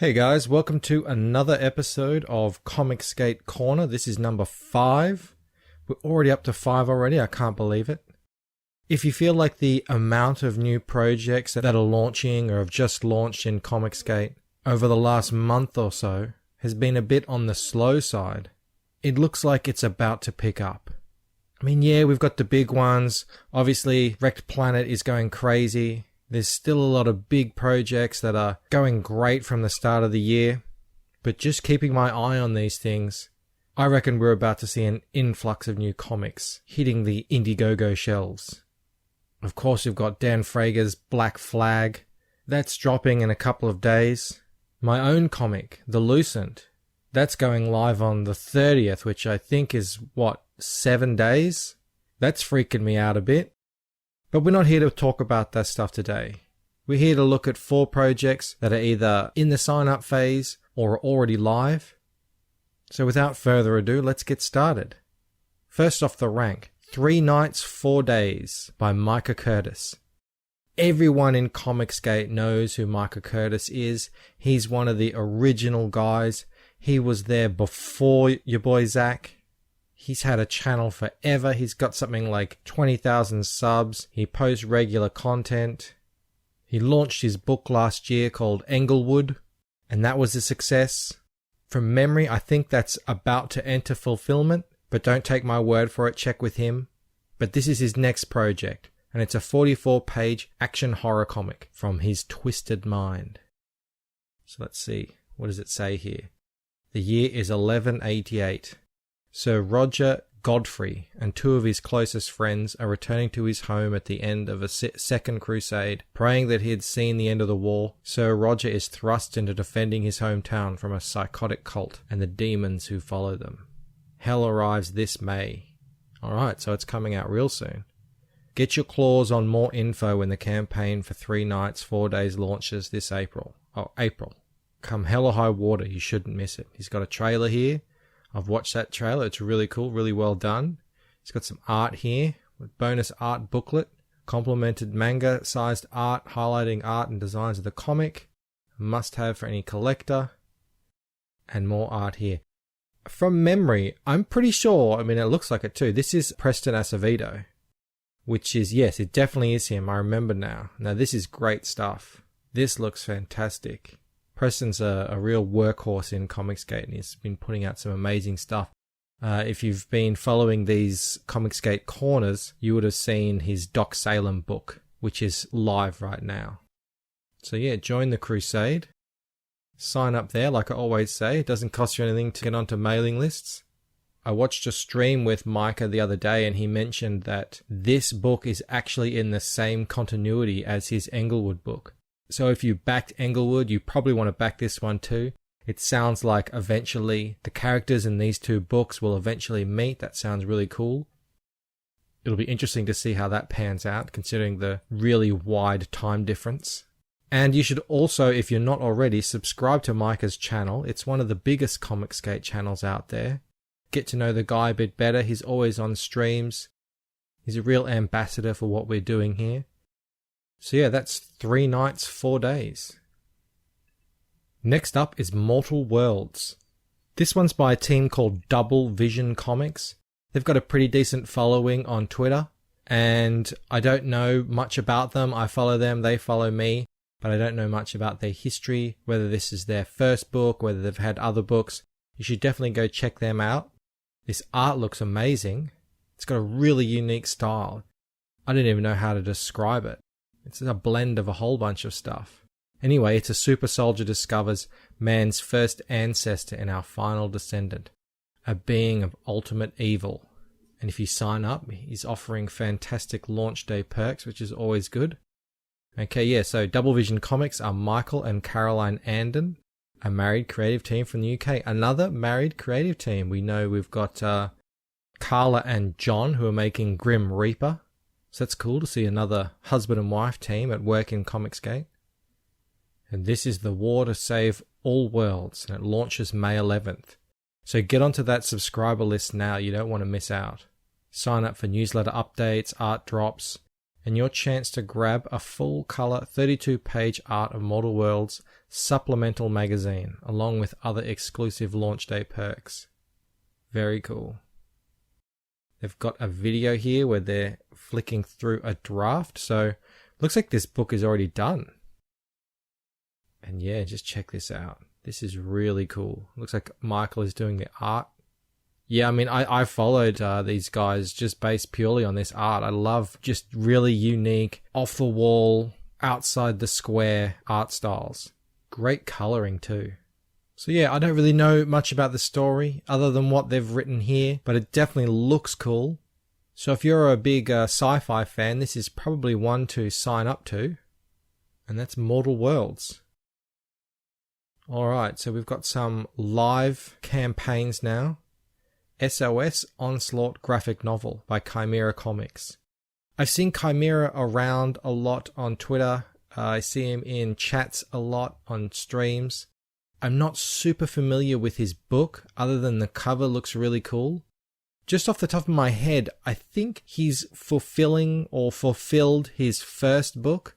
Hey guys, welcome to another episode of Comicsgate Corner. This is number 5. We're already up to 5 already, I can't believe it. If you feel like the amount of new projects that are launching or have just launched in Comicsgate over the last month or so has been a bit on the slow side, it looks like it's about to pick up. I mean, yeah, we've got the big ones. Obviously, Wrecked Planet is going crazy. There's still a lot of big projects that are going great from the start of the year, but just keeping my eye on these things, I reckon we're about to see an influx of new comics hitting the Indiegogo shelves. Of course, we've got Dan Frager's Black Flag. That's dropping in a couple of days. My own comic, The Lucent, that's going live on the 30th, which I think is, 7 days? That's freaking me out a bit. But we're not here to talk about that stuff today. We're here to look at 4 projects that are either in the sign-up phase or are already live. So without further ado, let's get started. First off the rank, 3 Nights, 4 Days by Micah Curtis. Everyone in Comicsgate knows who Micah Curtis is. He's one of the original guys. He was there before your boy Zach. He's had a channel forever. He's got something like 20,000 subs. He posts regular content. He launched his book last year called Englewood, and that was a success. From memory, I think that's about to enter fulfillment, but don't take my word for it, check with him. But this is his next project, and it's a 44-page action horror comic from his twisted mind. So let's see, what does it say here? The year is 1188. Sir Roger Godfrey and 2 of his closest friends are returning to his home at the end of a second crusade. Praying that he had seen the end of the war, Sir Roger is thrust into defending his hometown from a psychotic cult and the demons who follow them. Hell arrives this May. Alright, so it's coming out real soon. Get your claws on more info when the campaign for 3 Nights, 4 Days launches this April. April. Come hell or high water, you shouldn't miss it. He's got a trailer here. I've watched that trailer. It's really cool, really well done. It's got some art here, with bonus art booklet, complemented manga-sized art highlighting art and designs of the comic, a must-have for any collector, and more art here. From memory, I'm pretty sure, I mean it looks like it too, this is Preston Acevedo, which is, yes, it definitely is him, I remember now. Now this is great stuff. This looks fantastic. Preston's a real workhorse in Comicsgate, and he's been putting out some amazing stuff. If you've been following these Comicsgate corners, you would have seen his Doc Salem book, which is live right now. So yeah, join the crusade. Sign up there, like I always say. It doesn't cost you anything to get onto mailing lists. I watched a stream with Micah the other day, and he mentioned that this book is actually in the same continuity as his Englewood book. So if you backed Englewood, you probably want to back this one too. It sounds like eventually the characters in these 2 books will eventually meet. That sounds really cool. It'll be interesting to see how that pans out, considering the really wide time difference. And you should also, if you're not already, subscribe to Micah's channel. It's one of the biggest Comicsgate channels out there. Get to know the guy a bit better. He's always on streams. He's a real ambassador for what we're doing here. So yeah, that's 3 Nights, 4 Days. Next up is Mortal Worlds. This one's by a team called Double Vision Comics. They've got a pretty decent following on Twitter, and I don't know much about them. I follow them, they follow me, but I don't know much about their history, whether this is their first book, whether they've had other books. You should definitely go check them out. This art looks amazing. It's got a really unique style. I don't even know how to describe it. It's a blend of a whole bunch of stuff. Anyway, it's a super soldier discovers man's first ancestor and our final descendant, a being of ultimate evil. And if you sign up, he's offering fantastic launch day perks, which is always good. Okay, yeah, so Double Vision Comics are Michael and Caroline Anden, a married creative team from the UK. Another married creative team. We know we've got Carla and John, who are making Grim Reaper. So that's cool to see another husband and wife team at work in Comicsgate. And this is The War to Save All Worlds, and it launches May 11th. So get onto that subscriber list now, you don't want to miss out. Sign up for newsletter updates, art drops, and your chance to grab a full-color 32-page art of Mortal Worlds supplemental magazine, along with other exclusive launch day perks. Very cool. They've got a video here where they're flicking through a draft, so looks like this book is already done. And yeah, just check this out. This is really cool. Looks like Michael is doing the art. Yeah, I mean, I followed these guys just based purely on this art. I love just really unique, off-the-wall, outside the square art styles. Great coloring too. So yeah, I don't really know much about the story other than what they've written here, but it definitely looks cool. So if you're a big sci-fi fan, this is probably one to sign up to. And that's Mortal Worlds. Alright, so we've got some live campaigns now. SOS Onslaught graphic novel by Chimera Comics. I've seen Chimera around a lot on Twitter. I see him in chats a lot on streams. I'm not super familiar with his book, other than the cover looks really cool. Just off the top of my head, I think he's fulfilled his first book.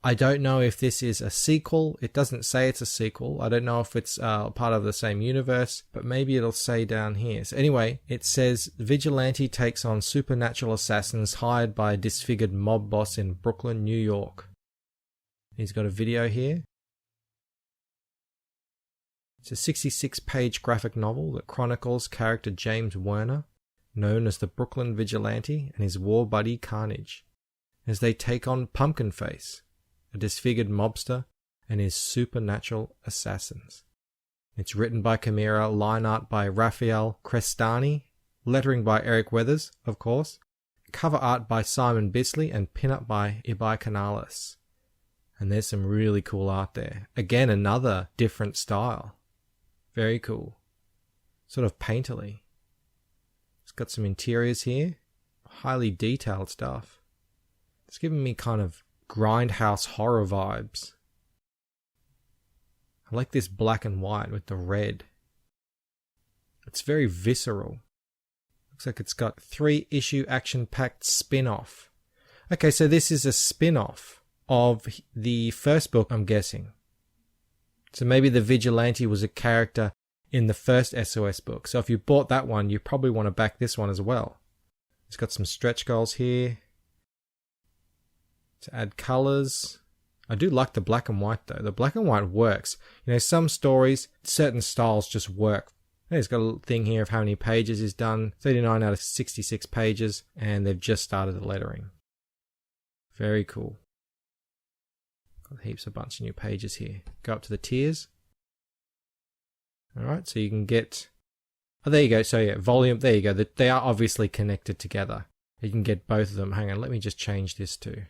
I don't know if this is a sequel. It doesn't say it's a sequel. I don't know if it's part of the same universe, but maybe it'll say down here. So anyway, it says, Vigilante takes on supernatural assassins hired by a disfigured mob boss in Brooklyn, New York. He's got a video here. It's a 66-page graphic novel that chronicles character James Werner, known as the Brooklyn Vigilante, and his war buddy Carnage, as they take on Pumpkin Face, a disfigured mobster, and his supernatural assassins. It's written by Chimera, line art by Raphael Crestani, lettering by Eric Weathers, of course, cover art by Simon Bisley, and pinup by Ibai Canales. And there's some really cool art there. Again, another different style. Very cool. Sort of painterly. It's got some interiors here. Highly detailed stuff. It's giving me kind of grindhouse horror vibes. I like this black and white with the red. It's very visceral. Looks like it's got 3-issue action-packed spin-off. Okay, so this is a spin-off of the first book, I'm guessing. So maybe the Vigilante was a character in the first SOS book. So if you bought that one, you probably want to back this one as well. It's got some stretch goals here to add colors. I do like the black and white though. The black and white works. You know, some stories, certain styles just work. It's got a thing here of how many pages is done. 39 out of 66 pages, and they've just started the lettering. Very cool. Got heaps of bunch of new pages here. Go up to the tiers. Alright, so you can get... Oh, there you go. So yeah, volume. There you go. They are obviously connected together. You can get both of them. Hang on, let me just change this too.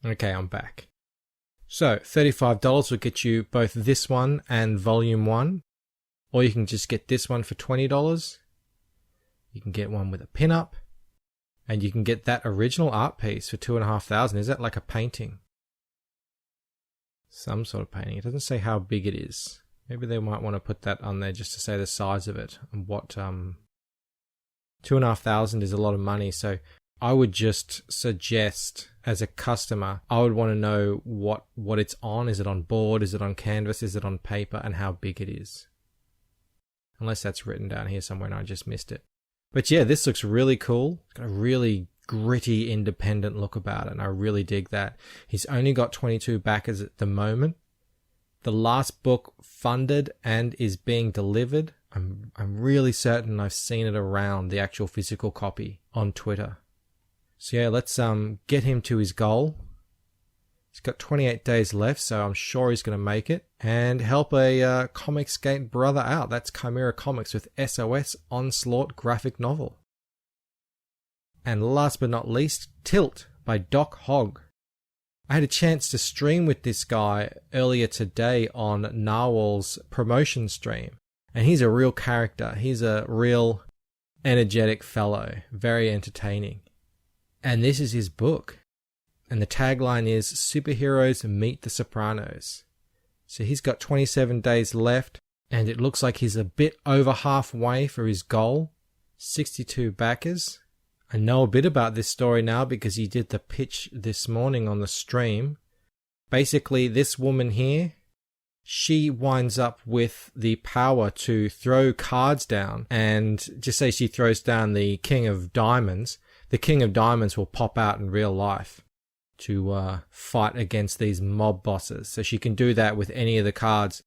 Okay, I'm back. So, $35 will get you both this one and volume 1. Or you can just get this one for $20. You can get one with a pin-up. And you can get that original art piece for $2,500. Is that like a painting? Some sort of painting. It doesn't say how big it is. Maybe they might want to put that on there just to say the size of it and what. $2,500 is a lot of money, so I would just suggest as a customer, I would want to know what it's on. Is it on board? Is it on canvas? Is it on paper? And how big it is. Unless that's written down here somewhere and I just missed it. But yeah, this looks really cool. It's got a really gritty, independent look about it, and I really dig that. He's only got 22 backers at the moment. The last book funded and is being delivered. I'm really certain I've seen it around the actual physical copy on Twitter. So yeah, let's get him to his goal. He's got 28 days left, so I'm sure he's going to make it. And help a Comicsgate brother out. That's Chimera Comics with SOS Onslaught graphic novel. And last but not least, Tilt by Doc Hogg. I had a chance to stream with this guy earlier today on Narwhal's promotion stream. And he's a real character. He's a real energetic fellow. Very entertaining. And this is his book. And the tagline is, Superheroes Meet the Sopranos. So he's got 27 days left. And it looks like he's a bit over halfway for his goal. 62 backers. I know a bit about this story now because he did the pitch this morning on the stream. Basically, this woman here she winds up with the power to throw cards down, and just say she throws down the King of Diamonds, the King of Diamonds will pop out in real life to fight against these mob bosses. So she can do that with any of the cards.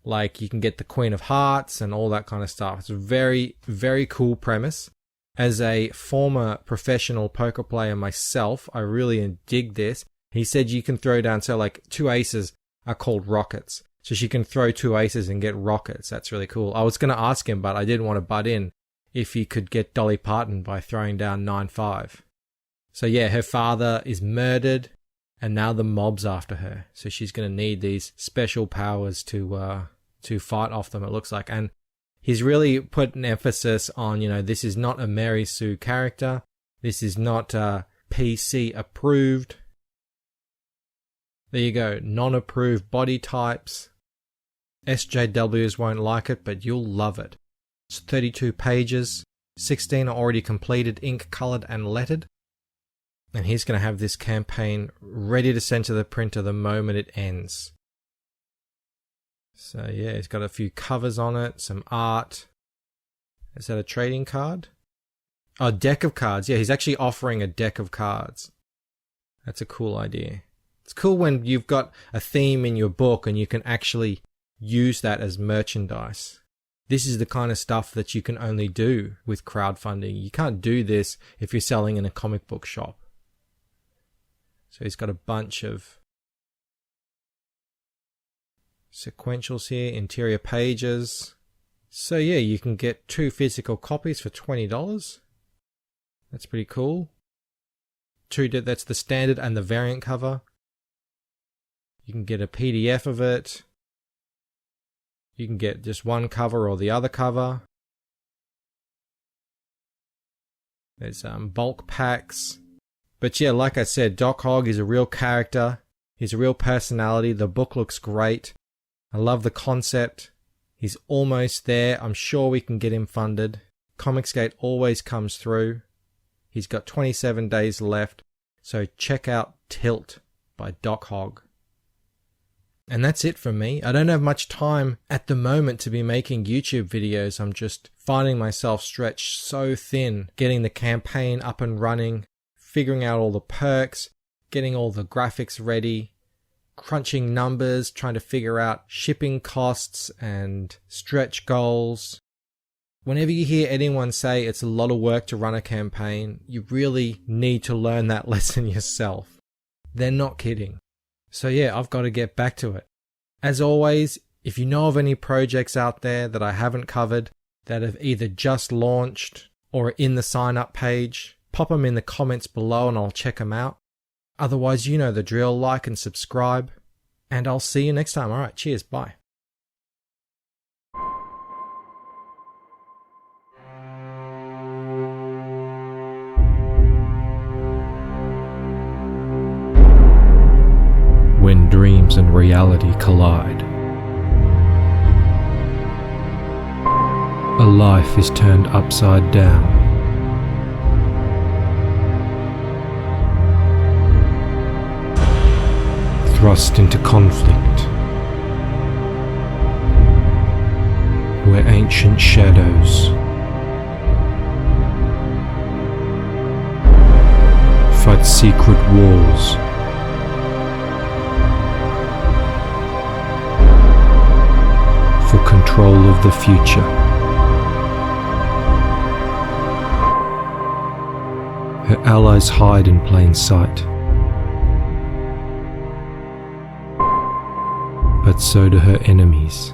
Like, you can get the Queen of Hearts and all that kind of stuff. It's a very, very cool premise. As a former professional poker player myself, I really dig this. He said you can throw down, so like 2 aces are called rockets. So she can throw 2 aces and get rockets. That's really cool. I was going to ask him, but I didn't want to butt in, if he could get Dolly Parton by throwing down 9-5. So yeah, her father is murdered, and now the mob's after her. So she's going to need these special powers to fight off them, it looks like. And he's really put an emphasis on, this is not a Mary Sue character. This is not PC approved. There you go, non-approved body types. SJWs won't like it, but you'll love it. It's 32 pages, 16 are already completed, ink colored and lettered. And he's going to have this campaign ready to send to the printer the moment it ends. So yeah, he's got a few covers on it, some art. Is that a trading card? Oh, deck of cards. Yeah, he's actually offering a deck of cards. That's a cool idea. It's cool when you've got a theme in your book and you can actually use that as merchandise. This is the kind of stuff that you can only do with crowdfunding. You can't do this if you're selling in a comic book shop. So he's got a bunch of sequentials here, interior pages. So yeah, you can get 2 physical copies for $20. That's pretty cool. That's the standard and the variant cover. You can get a PDF of it. You can get just one cover or the other cover. There's bulk packs. But yeah, like I said, Doc Hogg is a real character. He's a real personality. The book looks great. I love the concept. He's almost there. I'm sure we can get him funded. Comicsgate always comes through. He's got 27 days left. So check out Tilt by Doc Hogg. And that's it from me. I don't have much time at the moment to be making YouTube videos. I'm just finding myself stretched so thin, getting the campaign up and running, figuring out all the perks, getting all the graphics ready, crunching numbers, trying to figure out shipping costs and stretch goals. Whenever you hear anyone say it's a lot of work to run a campaign, you really need to learn that lesson yourself. They're not kidding. So yeah, I've got to get back to it. As always, if you know of any projects out there that I haven't covered, that have either just launched or are in the sign up page, pop them in the comments below and I'll check them out. Otherwise, you know the drill, like and subscribe, and I'll see you next time. Alright, cheers, bye. When dreams and reality collide, a life is turned upside down. Thrust into conflict, where ancient shadows fight secret wars. For control of the future. Her allies hide in plain sight, but so do her enemies.